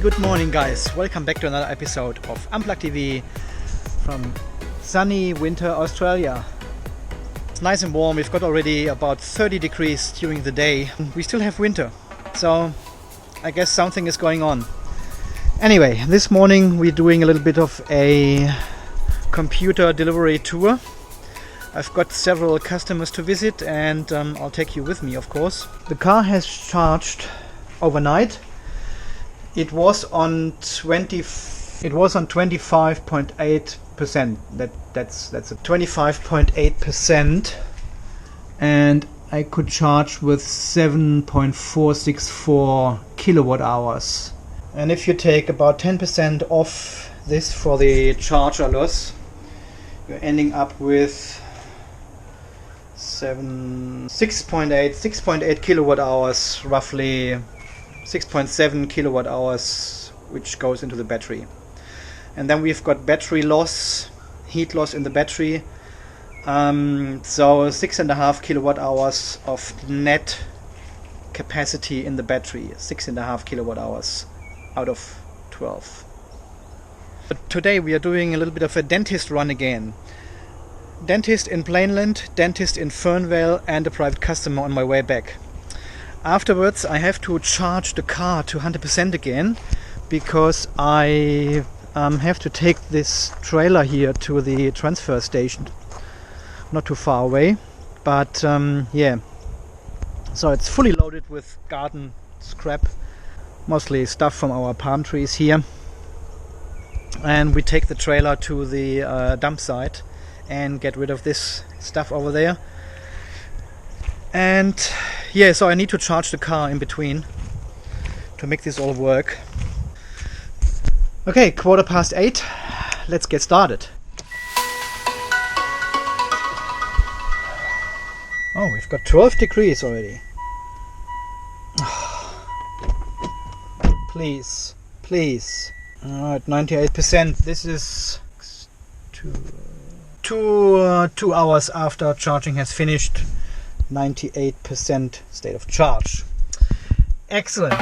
Good morning guys, welcome back to another episode of Unplugged TV from sunny winter Australia. It's nice and warm, we've got already about 30 degrees during the day. We still have winter, so I guess something is going on. Anyway, this morning we're doing a little bit of a computer delivery tour. I've got several customers to visit and I'll take you with me, of course. The car has charged overnight. It was on 25.8%. That's a 25.8%, and I could charge with 7.464 kilowatt hours. And if you take about 10% off this for the charger loss, you're ending up with 6.8 kilowatt hours, roughly 6.7 kilowatt hours, which goes into the battery. And then we've got battery loss, heat loss in the battery, so 6.5 kilowatt hours of net capacity in the battery, 6.5 kilowatt hours out of 12. But today we are doing a little bit of a dentist run again. Dentist in Plainland, dentist in Fernvale, and a private customer on my way back. Afterwards I have to charge the car to 100% again, because I have to take this trailer here to the transfer station, not too far away, but yeah, so it's fully loaded with garden scrap, mostly stuff from our palm trees here, and we take the trailer to the dump site and get rid of this stuff over there. And yeah, so I need to charge the car in between to make this all work. Okay, 8:15. Let's get started. Oh, we've got 12 degrees already. Please, please. Alright, 98%. This is 2 hours after charging has finished. 98% state of charge. Excellent.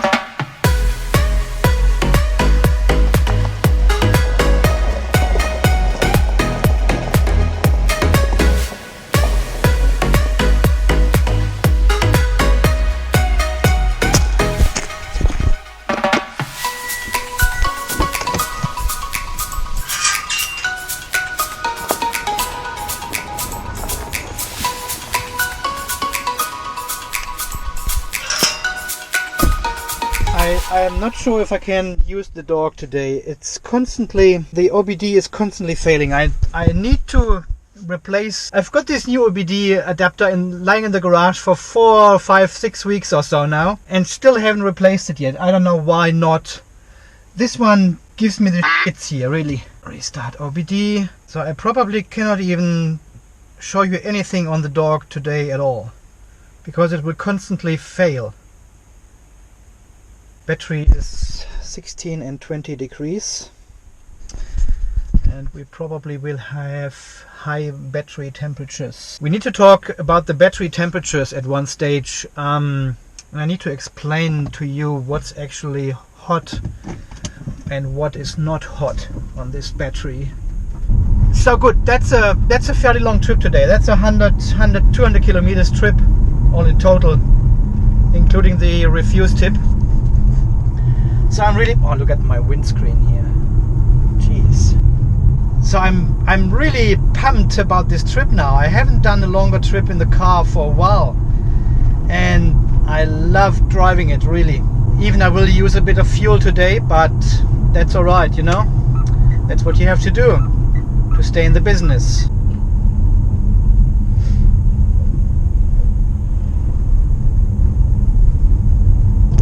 I'm not sure if I can use the dog today. It's constantly, the OBD is constantly failing. I need to replace, I've got this new OBD adapter lying in the garage for 4, 5, 6 weeks or so now, and still haven't replaced it yet. I don't know why not. This one gives me the shits here, really. Restart OBD. So I probably cannot even show you anything on the dog today at all, because it will constantly fail. Battery is 16 and 20 degrees, and we probably will have high battery temperatures. We need to talk about the battery temperatures at one stage. I need to explain to you what's actually hot and what is not hot on this battery. So good, that's a fairly long trip today. That's a 200 kilometers trip all in total, including the refuse tip. So I'm really, oh, look at my windscreen here. Jeez. So I'm really pumped about this trip now. I haven't done a longer trip in the car for a while, and I love driving it, really. Even I will use a bit of fuel today, but that's alright, you know. That's what you have to do to stay in the business.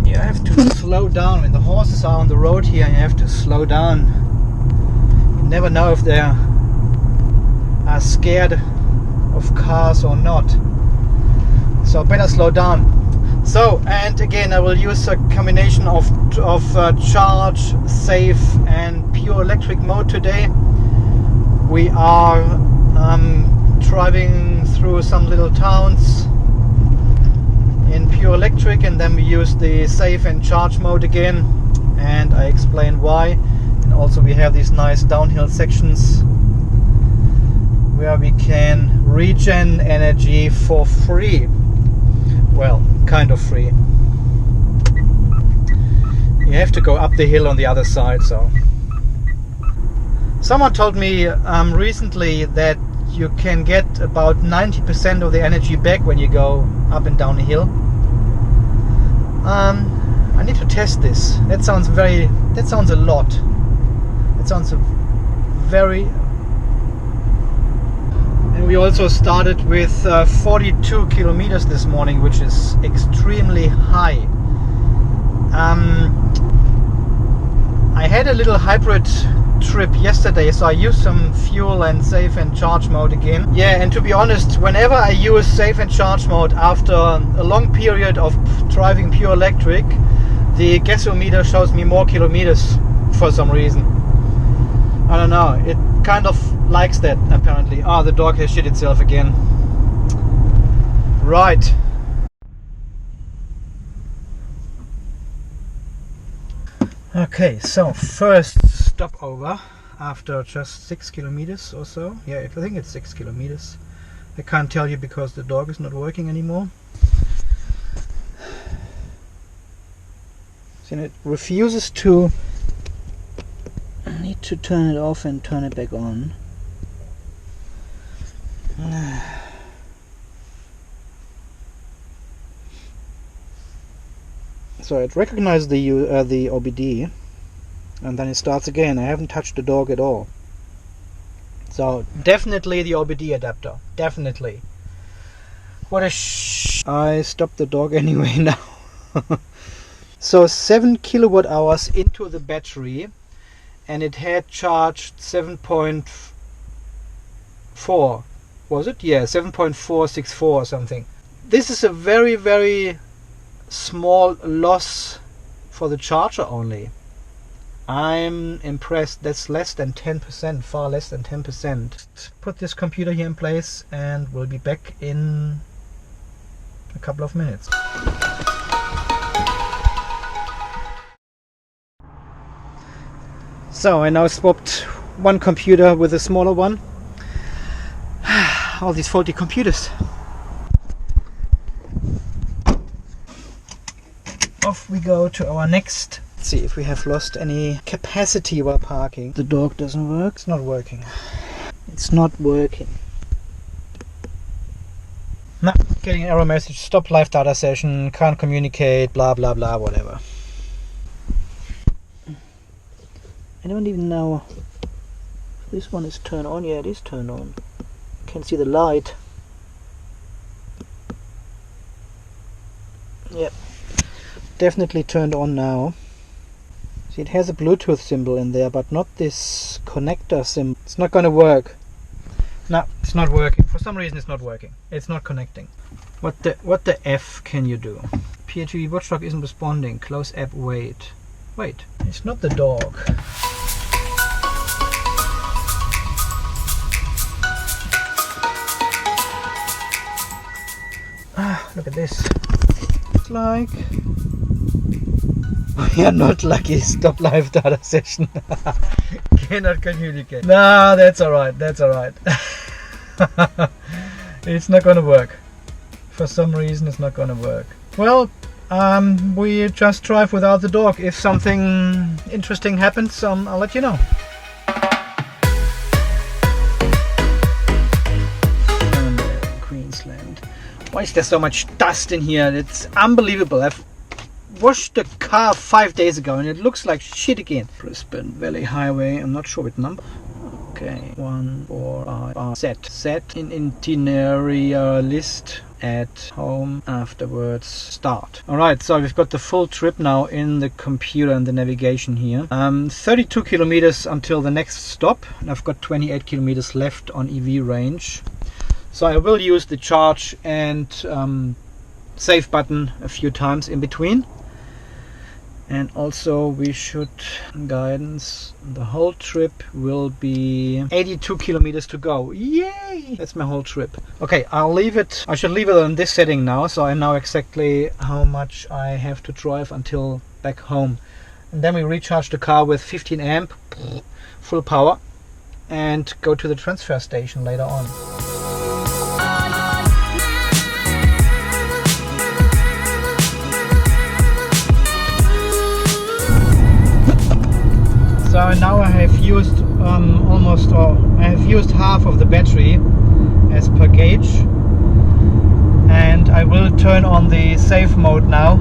You have to slow down. When the horses are on the road here, you have to slow down. You never know if they are scared of cars or not, so better slow down. So, and again, I will use a combination of charge, safe and pure electric mode today. We are driving through some little towns in pure electric, and then we use the safe and charge mode again, and I explain why. And also we have these nice downhill sections where we can regen energy for free. Well, kind of free. You have to go up the hill on the other side. So someone told me recently that you can get about 90% of the energy back when you go up and down a hill. I need to test this. That sounds a lot. That sounds very. And we also started with 42 kilometers this morning, which is extremely high. I had a little hybrid trip yesterday, so I used some fuel and safe and charge mode again. Yeah, and to be honest, whenever I use safe and charge mode after a long period of driving pure electric, the gasometer shows me more kilometers for some reason. I don't know, it kind of likes that apparently. Ah, the dog has shit itself again. Right. Okay, so first stopover after just 6 kilometers or so. Yeah, I think it's 6 kilometers. I can't tell you because the dog is not working anymore. So it refuses to. I need to turn it off and turn it back on. So it recognizes the OBD, and then it starts again. I haven't touched the dog at all. So definitely the OBD adapter. Definitely. What a I stopped the dog anyway now. So 7 kilowatt hours into the battery, and it had charged 7.4. Was it? Yeah, 7.464 or something. This is a very, very small loss for the charger only. I'm impressed. That's less than 10%, far less than 10%. Put this computer here in place and we'll be back in a couple of minutes. So I now swapped one computer with a smaller one. All these faulty computers. Off we go to our next. Let's see if we have lost any capacity while parking. The dog doesn't work. It's not working. It's not working. No, getting an error message. Stop live data session. Can't communicate. Blah blah blah. Whatever. I don't even know. This one is turned on. Yeah, it is turned on. You can see the light. Yep. Definitely turned on now. See, it has a Bluetooth symbol in there, but not this connector symbol. It's not going to work. No, it's not working. For some reason it's not working. It's not connecting. What the F can you do? PHEV Watchdog isn't responding. Close app, wait. Wait, it's not the dog. Ah, look at this. It's like... We are not lucky. Stop live data session. Cannot communicate. No, that's alright. That's alright. It's not gonna work. For some reason it's not gonna work. Well, we just drive without the dog. If something interesting happens, I'll let you know. Queensland. Why is there so much dust in here? It's unbelievable. I've washed the car 5 days ago and it looks like shit again. Brisbane Valley Highway. I'm not sure what number. Okay, 145 set in itinerary list at home, afterwards start. Alright, so we've got the full trip now in the computer and the navigation here. 32 kilometers until the next stop, and I've got 28 kilometers left on EV range. So I will use the charge and save button a few times in between. And also we should guidance. The whole trip will be 82 kilometers to go. Yay! That's my whole trip. Okay, I'll leave it. I should leave it on this setting now, so I know exactly how much I have to drive until back home. and then we recharge the car with 15 amp full power and go to the transfer station later on. So now I have used I have used half of the battery as per gauge, and I will turn on the safe mode now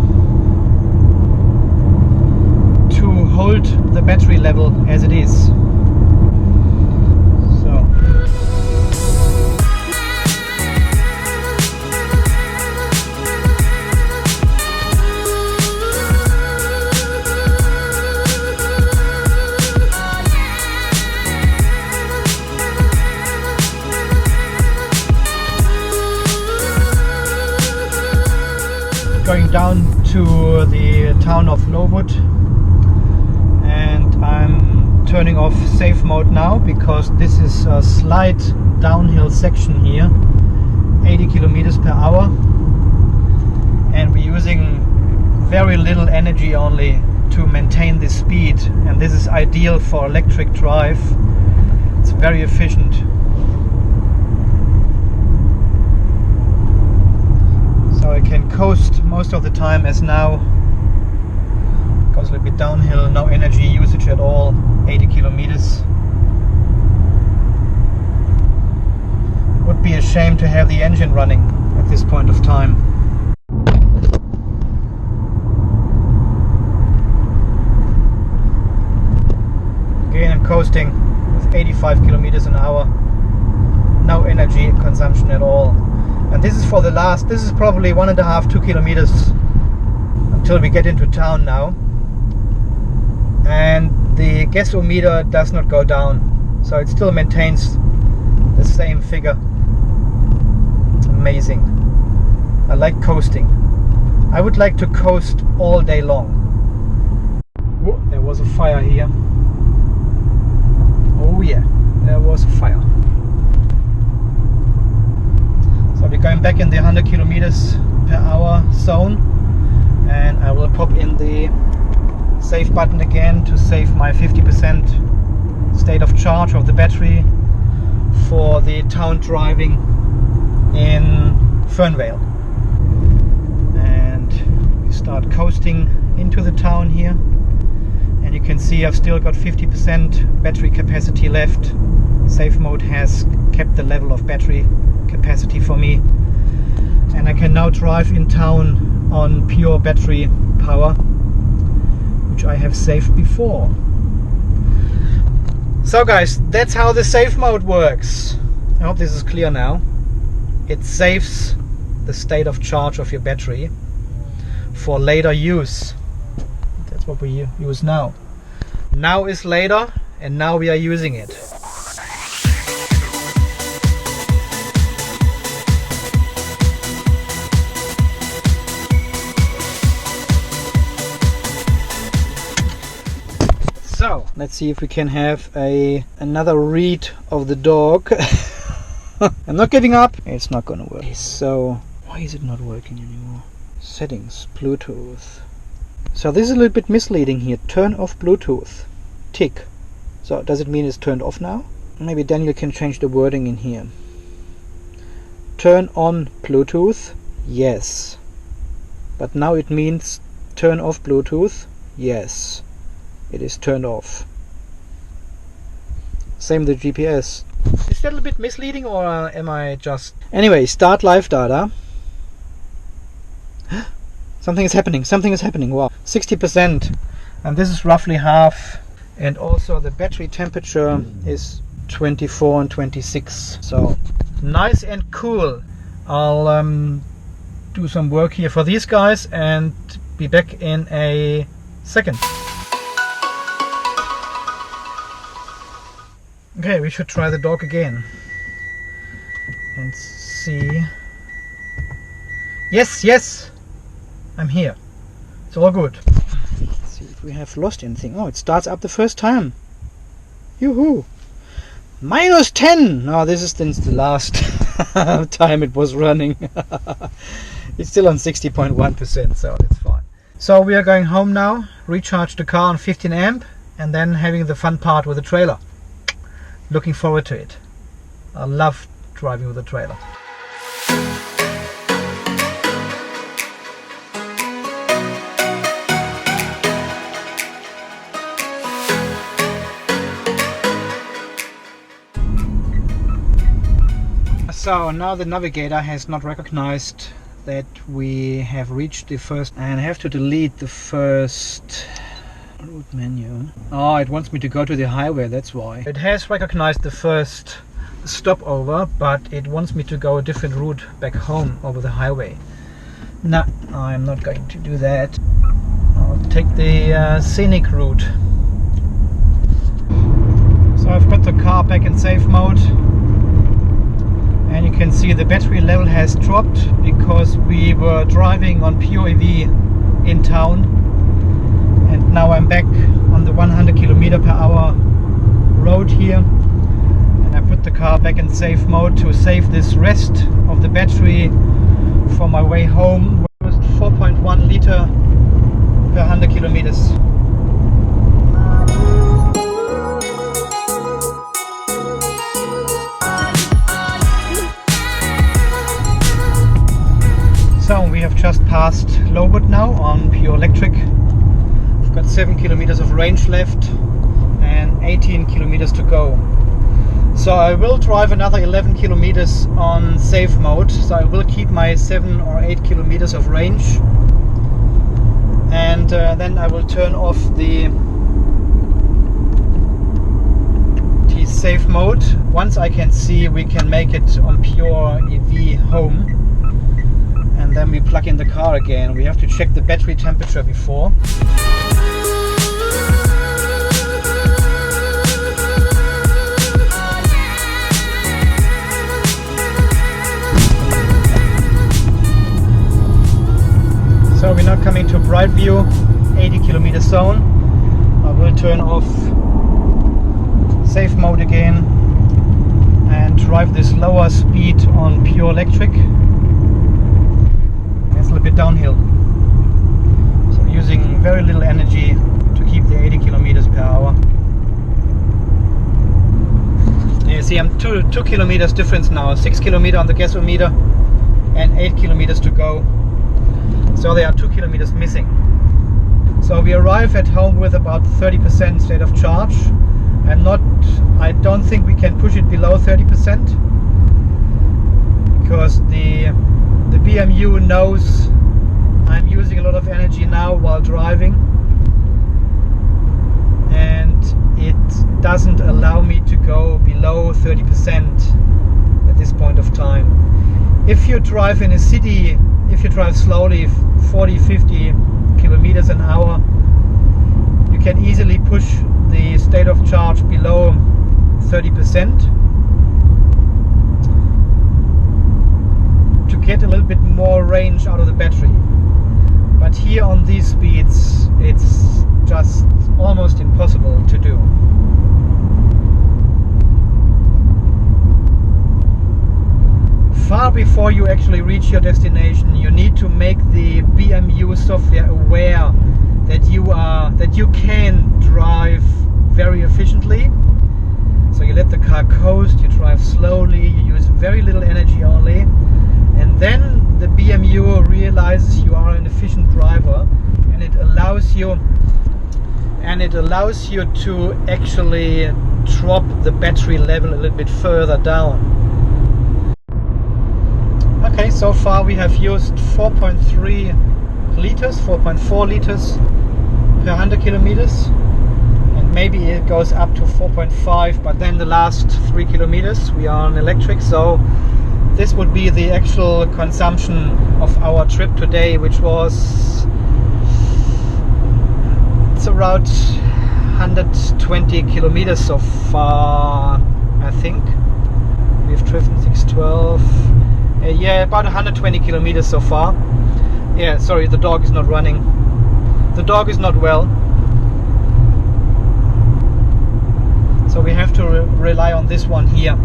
to hold the battery level as it is. Going down to the town of Lowood, and I'm turning off safe mode now because this is a slight downhill section here, 80 kilometers per hour, and we're using very little energy only to maintain this speed, and this is ideal for electric drive. It's very efficient. So I can coast most of the time, as now goes a little bit downhill, no energy usage at all, 80 kilometers. Would be a shame to have the engine running at this point of time. Again, I'm coasting with 85 kilometers an hour, no energy consumption at all. And this is for the last, this is probably 1.5–2 kilometers until we get into town now. And the gasometer does not go down, so it still maintains the same figure. Amazing. I like coasting. I would like to coast all day long. Whoa, there was a fire here. Oh yeah, there was a fire. So we're going back in the 100 kilometers per hour zone, and I will pop in the save button again to save my 50% state of charge of the battery for the town driving in Fernvale. And we start coasting into the town here, and you can see I've still got 50% battery capacity left. Safe mode has kept the level of battery capacity for me, and I can now drive in town on pure battery power, which I have saved before. So guys, that's how the safe mode works. I hope this is clear now. It saves the state of charge of your battery for later use. That's what we use now. Now is later, and now we are using it. So let's see if we can have another read of the dog. I'm not giving up. It's not gonna work. So why is it not working anymore? Settings, Bluetooth. So this is a little bit misleading here. Turn off Bluetooth. Tick. So does it mean it's turned off now? Maybe Daniel can change the wording in here. Turn on Bluetooth. Yes. But now it means turn off Bluetooth. Yes. It is turned off. Same with the GPS. Is that a bit misleading, or am I just... Anyway, start live data. Something is happening. Something is happening. Wow. 60%. And this is roughly half. And also the battery temperature is 24 and 26. So nice and cool. I'll do some work here for these guys and be back in a second. Okay, we should try the dog again and see. Yes, I'm here. It's all good. Let's see if we have lost anything. Oh, it starts up the first time. Yoo-hoo! -10! No, this is since the last time it was running. It's still on 60.1%, so that's fine. So we are going home now, recharge the car on 15 amp, and then having the fun part with the trailer. Looking forward to it. I love driving with a trailer. So now the navigator has not recognized that we have reached the first, and I have to delete the first route menu. Oh, it wants me to go to the highway, that's why. It has recognized the first stopover, but it wants me to go a different route back home over the highway. No, I'm not going to do that. I'll take the scenic route. So I've got the car back in safe mode. And you can see the battery level has dropped because we were driving on pure EV in town, and now I'm back on the 100 km/h road here, and I put the car back in safe mode to save this rest of the battery for my way home. It was 4.1 liter per 100 kilometers. So we have just passed Lowood now on pure electric. We've got 7 kilometers of range left and 18 kilometers to go. So I will drive another 11 kilometers on safe mode. So I will keep my 7 or 8 kilometers of range, and then I will turn off the safe mode. Once I can see we can make it on pure EV home. And then we plug in the car again. We have to check the battery temperature before. So we're now coming to bright view, 80 kilometer zone. I will turn off safe mode again and drive this lower speed on pure electric. It's a little bit downhill, so I'm using very little energy to keep the 80 kilometers per hour. You see, I'm 2 kilometers difference now, 6 kilometers on the gasometer and 8 kilometers to go. So there are 2 kilometers missing. So we arrive at home with about 30% state of charge. I don't think we can push it below 30% because the BMU knows I'm using a lot of energy now while driving, and it doesn't allow me to go below 30% at this point of time. If you drive in a city, if you drive slowly, 40-50 kilometers an hour, you can easily push the state of charge below 30%. Get a little bit more range out of the battery, but here on these speeds it's just almost impossible to do. Far before you actually reach your destination, you need to make the BMU software aware that you can drive very efficiently. So you let the car coast, you drive slowly, you use very little energy only. And then the BMU realizes you are an efficient driver, and it allows you to actually drop the battery level a little bit further down. Okay, so far we have used 4.3 liters, 4.4 liters per 100 kilometers, and maybe it goes up to 4.5, but then the last 3 kilometers we are on electric. So this would be the actual consumption of our trip today, which was, it's around 120 kilometers so far, I think. We've driven 612. Yeah, about 120 kilometers so far. Yeah, sorry, the dog is not running. The dog is not well. So we have to rely on this one here,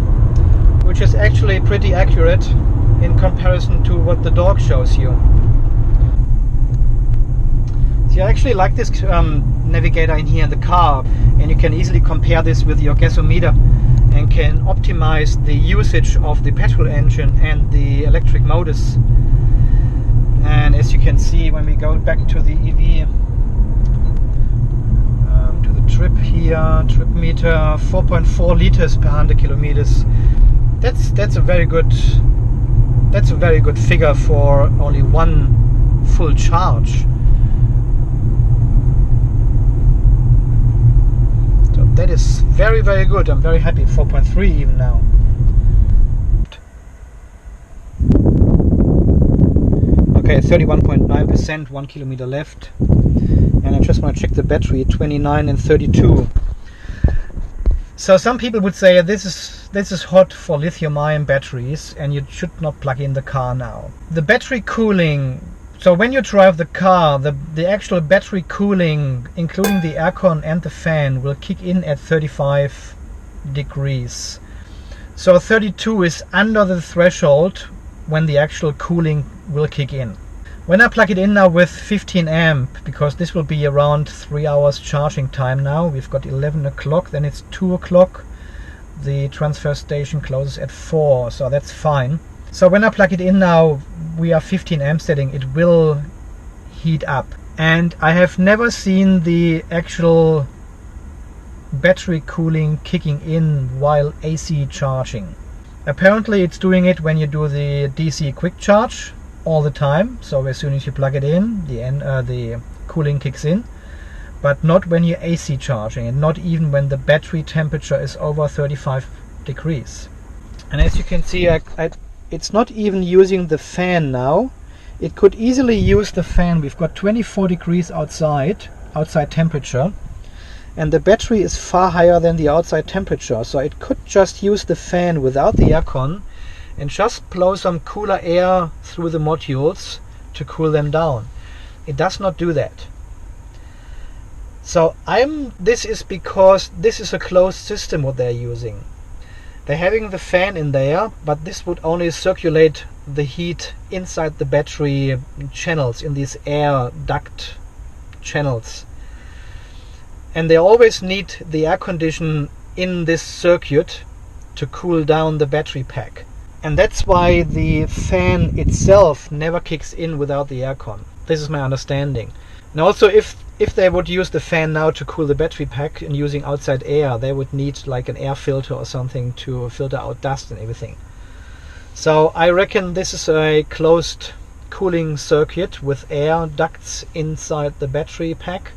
which is actually pretty accurate in comparison to what the dog shows you. See, I actually like this navigator in here in the car, and you can easily compare this with your gasometer and can optimize the usage of the petrol engine and the electric motors. And as you can see, when we go back to the EV, to the trip here, trip meter, 4.4 liters per 100 kilometers. That's a very good figure for only one full charge. So that is very, very good. I'm very happy. 4.3 even now. Okay, 31.9%, 1 kilometer left. And I just want to check the battery, 29 and 32. So some people would say this is hot for lithium-ion batteries and you should not plug in the car now. The battery cooling, so when you drive the car, the actual battery cooling, including the aircon and the fan, will kick in at 35 degrees. So 32 is under the threshold when the actual cooling will kick in. When I plug it in now with 15 amp, because this will be around 3 hours charging time now, we've got 11 o'clock, then it's 2 o'clock, the transfer station closes at 4, so that's fine. So when I plug it in now, we are 15 amp setting, it will heat up. And I have never seen the actual battery cooling kicking in while AC charging. Apparently it's doing it when you do the DC quick charge all the time, so as soon as you plug it in, the cooling kicks in, but not when you're AC charging, and not even when the battery temperature is over 35 degrees. And as you can see, it's not even using the fan now. It could easily use the fan. We've got 24 degrees outside temperature, and the battery is far higher than the outside temperature, so it could just use the fan without the aircon and just blow some cooler air through the modules to cool them down. It does not do that. So this is because this is a closed system what they're using. They're having the fan in there, but this would only circulate the heat inside the battery channels, in these air duct channels. And they always need the air condition in this circuit to cool down the battery pack. And that's why the fan itself never kicks in without the aircon. This is my understanding. And also if they would use the fan now to cool the battery pack and using outside air, they would need like an air filter or something to filter out dust and everything. So I reckon this is a closed cooling circuit with air ducts inside the battery pack,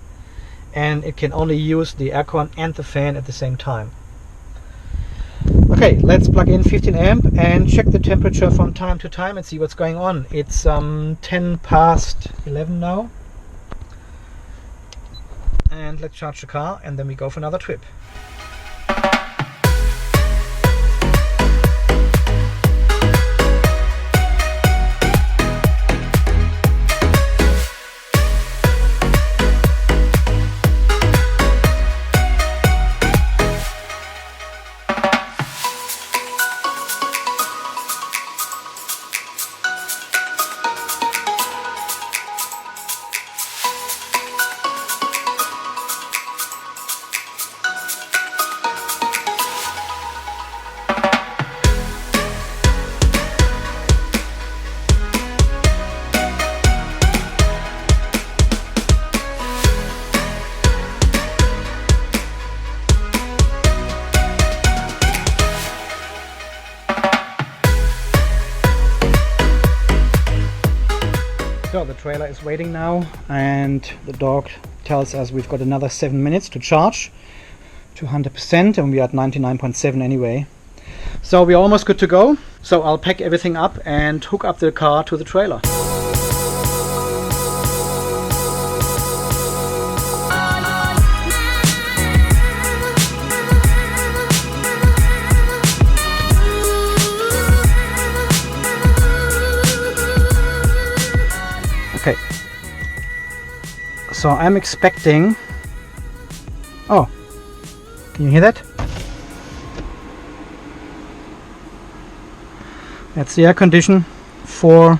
and it can only use the aircon and the fan at the same time. Okay, let's plug in 15 amp and check the temperature from time to time and see what's going on. It's 10 past 11 now. And let's charge the car and then we go for another trip. So the trailer is waiting now, and the dog tells us we've got another 7 minutes to charge to 100%, and we are at 99.7 anyway. So we're almost good to go. So I'll pack everything up and hook up the car to the trailer. Okay, so I'm expecting, oh, can you hear that? That's the air condition for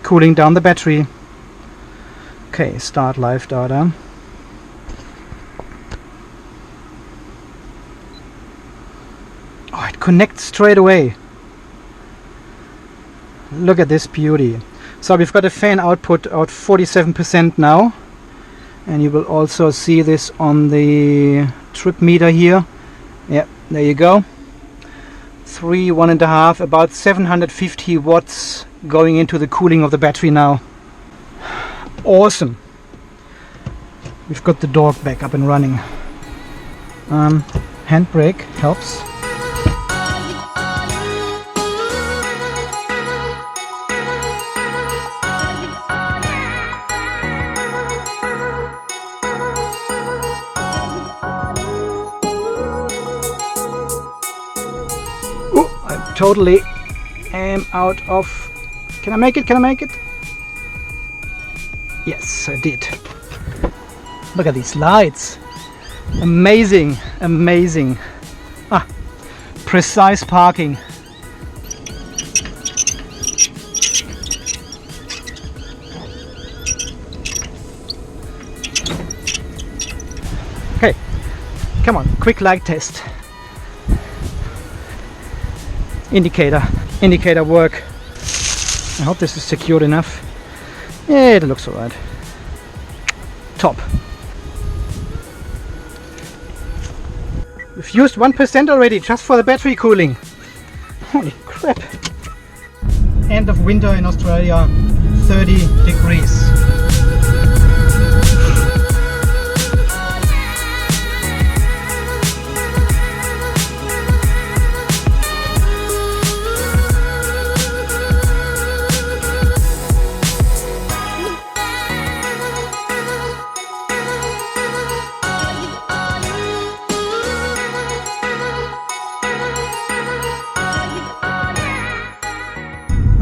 cooling down the battery. Okay, start live data. Oh, it connects straight away. Look at this beauty. So we've got a fan output at 47% now, and you will also see this on the trip meter here. Yeah, there you go. 3, 1.5, about 750 watts going into the cooling of the battery now. Awesome. We've got the dog back up and running. Handbrake helps. I totally am out of... Can I make it? Can I make it? Yes, I did. Look at these lights. Amazing, amazing. Ah, precise parking. Okay, come on, quick light test. Indicator work. I hope this is secured enough. Yeah, it looks alright. Top. We've used 1% already just for the battery cooling. Holy crap. End of winter in Australia, 30 degrees.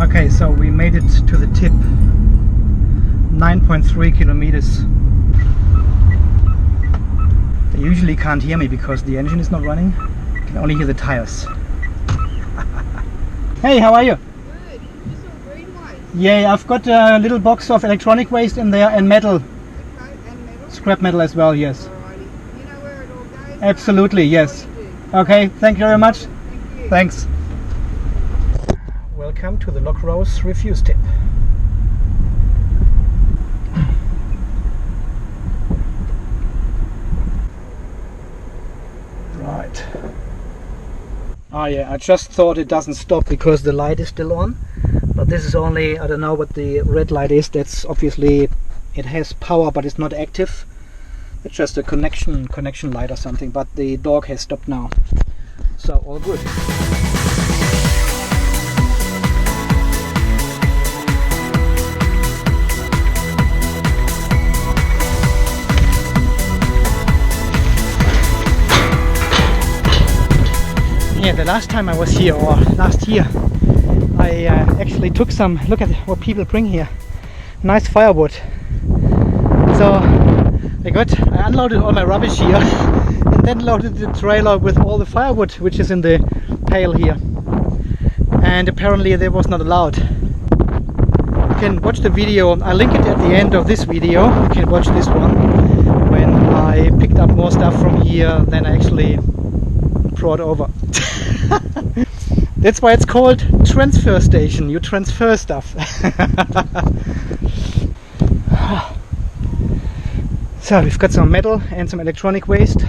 Okay, so we made it to the tip. 9.3 kilometers. They usually can't hear me because the engine is not running. You can only hear the tires. Hey, how are you? Good. You saw green lights. Yeah, I've got a little box of electronic waste in there and metal. Okay, and metal. Scrap metal as well, yes. Alrighty. You know where it all goes? Absolutely, yes. What do you do? Okay, thank you very much. Thank you. Thanks. Welcome to the Lock Rose refuse tip. Right. Oh yeah, I just thought it doesn't stop because the light is still on. But this is only, I don't know what the red light is. That's obviously, it has power but it's not active. It's just a connection light or something. But the dog has stopped now. So all good. Yeah, the last time I was here, or last year, I actually took some, look at what people bring here, nice firewood. So I unloaded all my rubbish here and then loaded the trailer with all the firewood which is in the pail here, and apparently that was not allowed. You can watch the video, I'll link it at the end of this video. You can watch this one when I picked up more stuff from here than I actually brought over. That's why it's called transfer station. You transfer stuff. So we've got some metal and some electronic waste.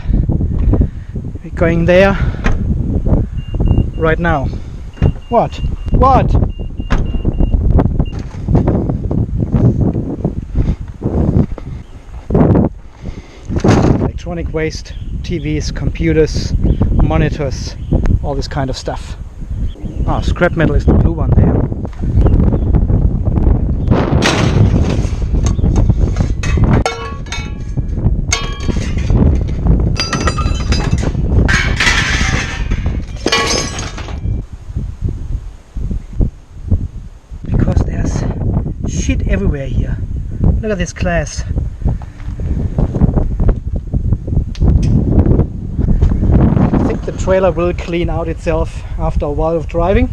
We're going there right now. What? What? Electronic waste, TVs, computers, monitors, all this kind of stuff. Ah, scrap metal is the blue one there. Because there's shit everywhere here. Look at this glass. The trailer will clean out itself after a while of driving.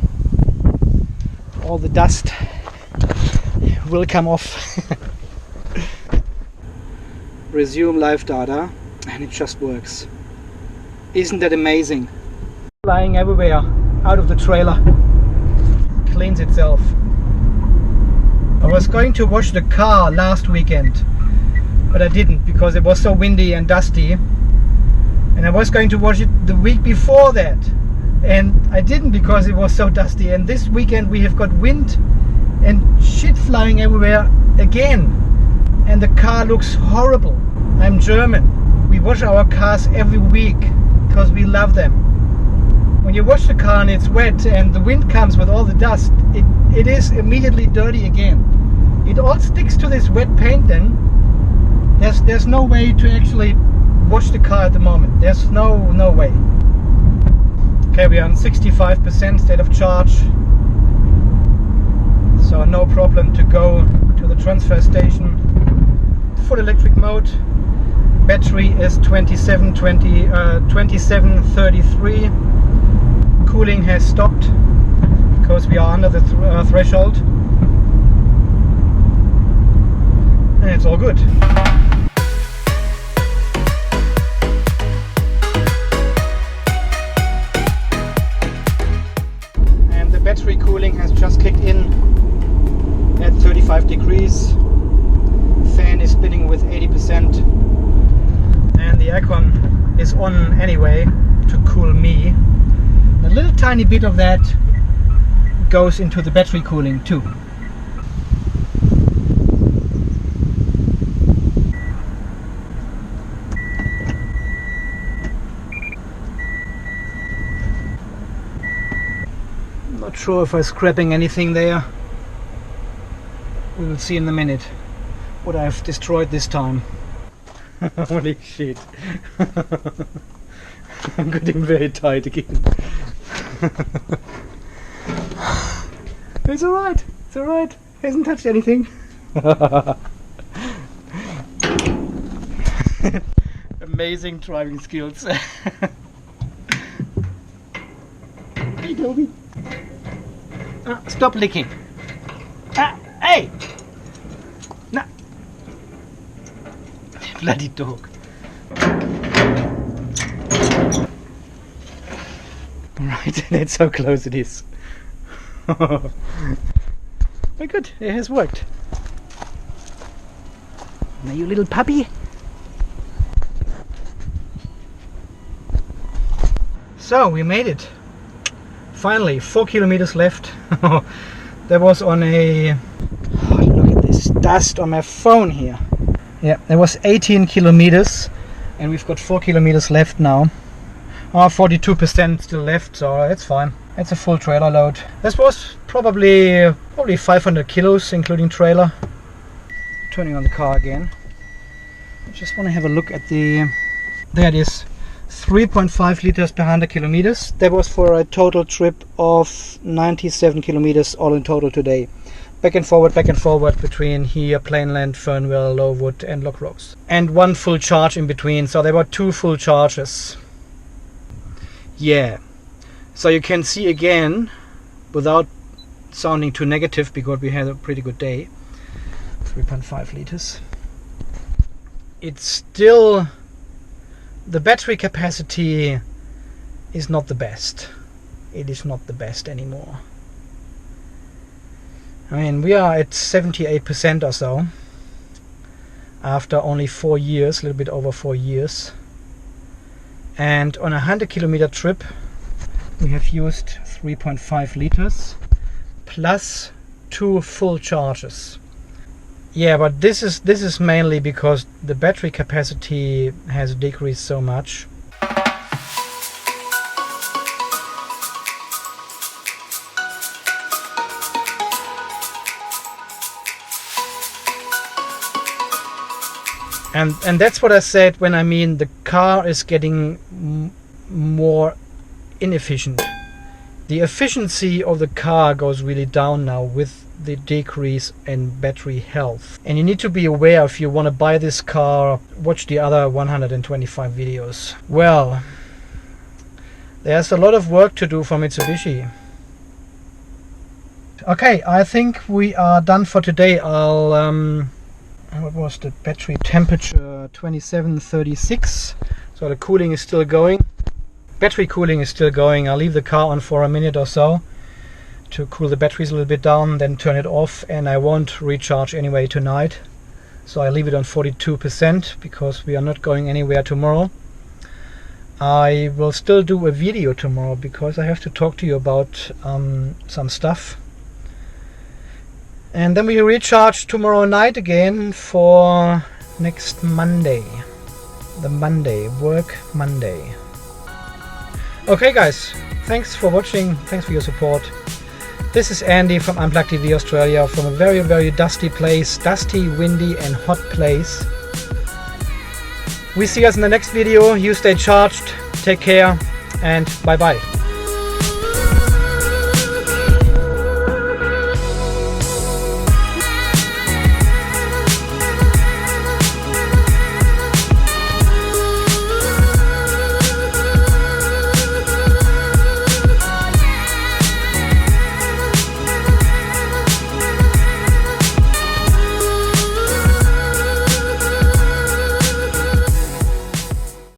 All the dust will come off. resume live data, and it just works. Isn't that amazing? Flying everywhere out of the trailer. Cleans itself. I was going to wash the car last weekend, but I didn't because it was so windy and dusty. And I was going to wash it the week before that, and I didn't because it was so dusty. And this weekend we have got wind and shit flying everywhere again, and the car looks horrible. I'm German. We wash our cars every week because we love them. When you wash the car and it's wet and the wind comes with all the dust, it is immediately dirty again. It all sticks to this wet paint then. There's no way to actually wash the car at the moment. There's no way. Okay, we are on 65% state of charge. So no problem to go to the transfer station. Full electric mode. Battery is 2733. Cooling has stopped because we are under the threshold, and it's all good. And the battery cooling has just kicked in at 35 degrees. Fan is spinning with 80%, and the aircon is on anyway to cool me. A little tiny bit of that goes into the battery cooling too. I'm not sure if I'm scrapping anything there. We will see in a minute what I've destroyed this time. Holy shit. I'm getting very tight again. It's alright. It's alright. Hasn't touched anything. Amazing driving skills. Hey, Toby. Stop licking. Hey! No. Bloody dog. Right, that's how close it is. Very good, it has worked. Now you little puppy. So we made it. Finally, 4 kilometers left. That was on a... Oh, look at this dust on my phone here. Yeah, there was 18 kilometers and we've got 4 kilometers left now. 42% still left, so that's fine. It's a full trailer load. This was probably 500 kilos including trailer. Turning on the car again. I just want to have a look at the... There it is. 3.5 liters per 100 kilometers. That was for a total trip of 97 kilometers all in total today. Back and forward between here, Plainland, Fernville, Lowood and Lock Rose. And one full charge in between, so there were 2 full charges. Yeah, so you can see again, without sounding too negative, because we had a pretty good day, 3.5 liters. It's still, the battery capacity is not the best. It is not the best anymore. I mean, we are at 78% or so, after only 4 years, a little bit over 4 years. And on a 100 kilometer trip we have used 3.5 liters plus 2 full charges. Yeah, but this is mainly because the battery capacity has decreased so much. And that's what I said when I mean the car is getting more inefficient. The efficiency of the car goes really down now with the decrease in battery health. And you need to be aware, if you want to buy this car, watch the other 125 videos. Well, there's a lot of work to do for Mitsubishi. Okay, I think we are done for today. I'll what was the battery temperature? 2736. So the cooling is still going. Battery cooling is still going. I'll leave the car on for a minute or so to cool the batteries a little bit down, then turn it off, and I won't recharge anyway tonight. So I leave it on 42% because we are not going anywhere tomorrow. I will still do a video tomorrow because I have to talk to you about some stuff. And then we recharge tomorrow night again for next Monday. The Monday, work Monday. Okay guys, thanks for watching, thanks for your support. This is Andy from Unplugged TV Australia, from a very, very dusty place, dusty, windy and hot place. We see us in the next video. You stay charged, take care, and bye bye.